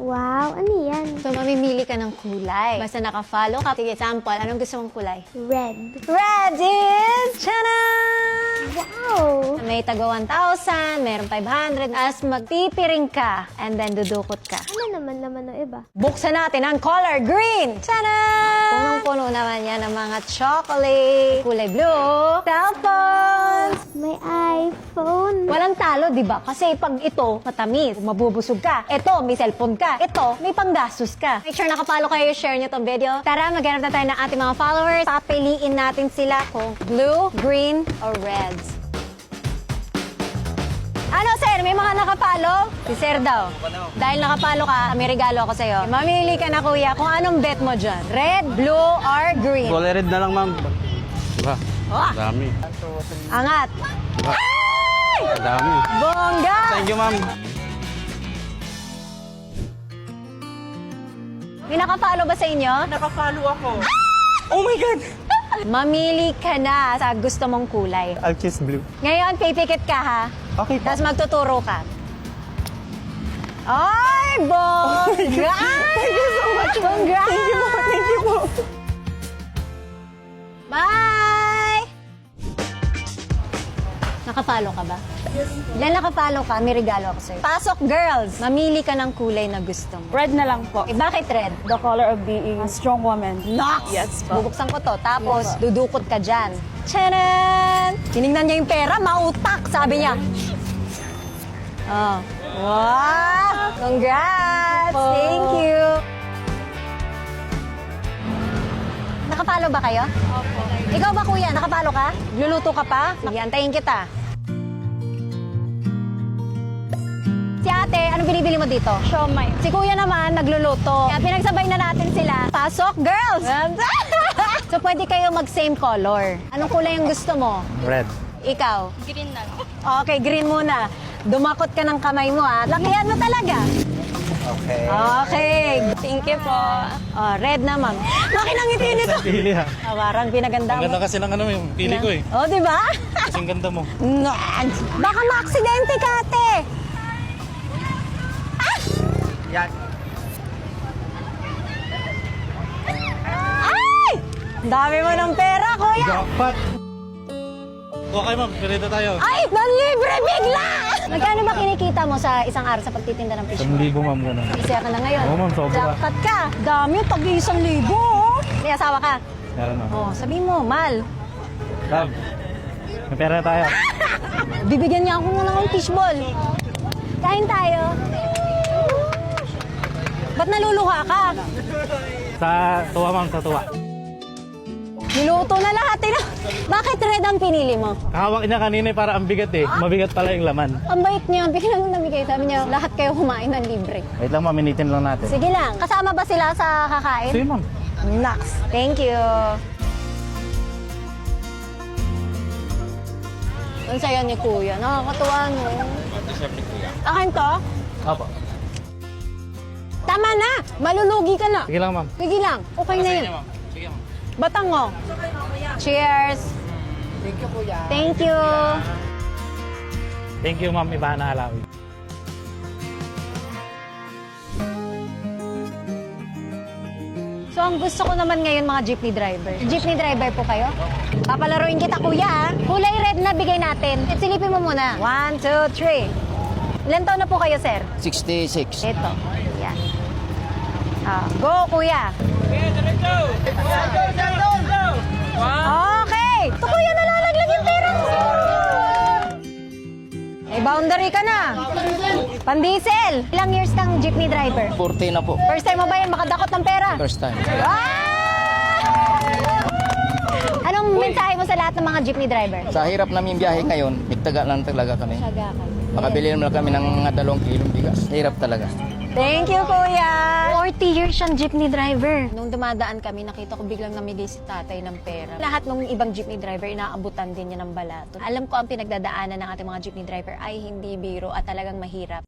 Wow, ano yan? So, mamimili ka ng kulay. Basta naka-follow ka. Sige, sample. Anong gusto mong kulay? Red. Red is... Tchanan! Wow! May taga 1,000, meron 500. As magpipiring ka, and then dudukot ka. Ano naman ng iba? Buksan natin ang color green! Tchanan! Punong-puno naman yan ng mga chocolate, kulay blue, cellphones. May iPhone. Walang talo, di ba? Kasi pag ito, matamis, mabubusog ka. Ito, may cellphone ka. Ito, may panggastos ka. Make sure nakapalo kayo, share nyo tong video. Tara, maghanap na tayo ng ating mga followers. Papiliin natin sila kung blue, green, or reds. Ano, sir? May mga nakapalo? Si sir daw. Dahil nakapalo ka, may regalo ako sa'yo. Mamili ka na, kuya, kung anong bet mo dyan. Red, blue, or green? Kulay red na lang, ma'am. Diba? Oh. Dami. Angat. Diba? Ay! Dami. Bongga! Thank you, ma'am. May nakapalo ba sa inyo? Nakapalo ako. Oh my God! Mamili ka na sa gusto mong kulay. I'll choose blue. Ngayon, pipikit ka ha. Okay po. Tapos magtuturo ka. Ay, bongga! Thank you so much. Congrats! Thank you po. Thank you po. Bye! Nakapalo ka ba? Yes. Dahil nakapalo ka, may regalo ako sa'yo. Pasok, girls! Mamili ka ng kulay na gusto mo. Red na lang po. Eh, bakit red? The color of being a strong woman. Nox! Yes po. Bubuksan ko to. Tapos, dudukot ka dyan. Tchanan! Tinignan niya yung pera, mautak, sabi niya. Oh. Wow! Congrats! Thank you! Nakapalo ba kayo? Opo. Ikaw ba, kuya? Nakapalo ka? Luluto ka pa? Sige, antayin kita. Si ate, anong binibili mo dito? Siomay. Si kuya naman, nagluluto. Kaya pinagsabay na natin sila. Pasok, girls! So, pwede kayo mag-same color. Anong kulay yung gusto mo? Red. Ikaw? Green na lang. Okay, green muna. Dumakot ka ng kamay mo, ha? Lakihan mo talaga. Okay. Okay. Thank you po. Oh, red naman. Laki ng ngiti nito. Pili ha. Parang pinaganda Ang ganda mo. kasi ng ano yung pili ko eh. Oh, di ba? Kasing ganda mo. Baka ma-aksidente ka, ate. Yan. Ay! Dami mo ng pera, kuya. Jackpot! Okay ma'am, pirita tayo. Ay, nanlibre bigla! Magkano ba kinikita mo sa isang araw sa pagtitinda ng fish? 1,000 ma'am gano'n. Isaya ka na ngayon. Oo, ma'am, sobra. Jackpot ka. Dami, tag-1,000. Oh. May asawa ka? Meron ma'am. Oh, sabihin mo, mal. Love, may pera na tayo. Bibigyan niya ako ng fishball. Kain tayo. Ba't naluluha ka? Sa tuwa ma'am, sa tuwa. Niluto na lahat. Bakit red ang pinili mo? Hawak niya kanina eh, para ang bigat eh. Mabigat pala yung laman. Ang bait niya. Bigyan mo namigay. Sabi niya, lahat kayo kumain ng libre. Wait lang ma'am, minitin lang natin. Sige lang. Kasama ba sila sa kakain? Sige ma'am. Nax. Thank you. Ang saya ni Kuya. Nakakatuwa, no? Akin to? Opo. Tama na! Malulugi ka na. Sige lang ma'am. Sige lang. Okay na yun. Sige ma'am. Batang mo. Cheers. Thank you, kuya. Thank you. Thank you ma'am, iba na halawi. So, ang gusto ko naman ngayon mga jeepney driver. Jeepney driver po kayo? Papalaruin kita, kuya, ha? Kulay red na bigay natin. Silipin mo muna. 1, 2, 3. Ilan taon na po kayo, sir? 66. Ito. Yan. Go, kuya. Okay. Ito, kuya, nalalaglag yung pera mo. May boundary ka na. Pandiesel. Ilang years kang jeepney driver? 40 na po. First time mo ba yan makadakot ng pera? First time. Anong mensahe mo sa lahat ng mga jeepney driver? Sa hirap namin biyahe ngayon, bigtaga lang talaga kami. Saga ka. Makabili naman kami ng mga 2 kilong bigas. Hirap talaga. Thank you, kuya! 40 years siyang jeepney driver. Nung dumadaan kami, nakita ko biglang namigay si tatay ng pera. Lahat ng ibang jeepney driver, inaabutan din niya ng balato. Alam ko ang pinagdadaanan ng ating mga jeepney driver ay hindi biro at talagang mahirap.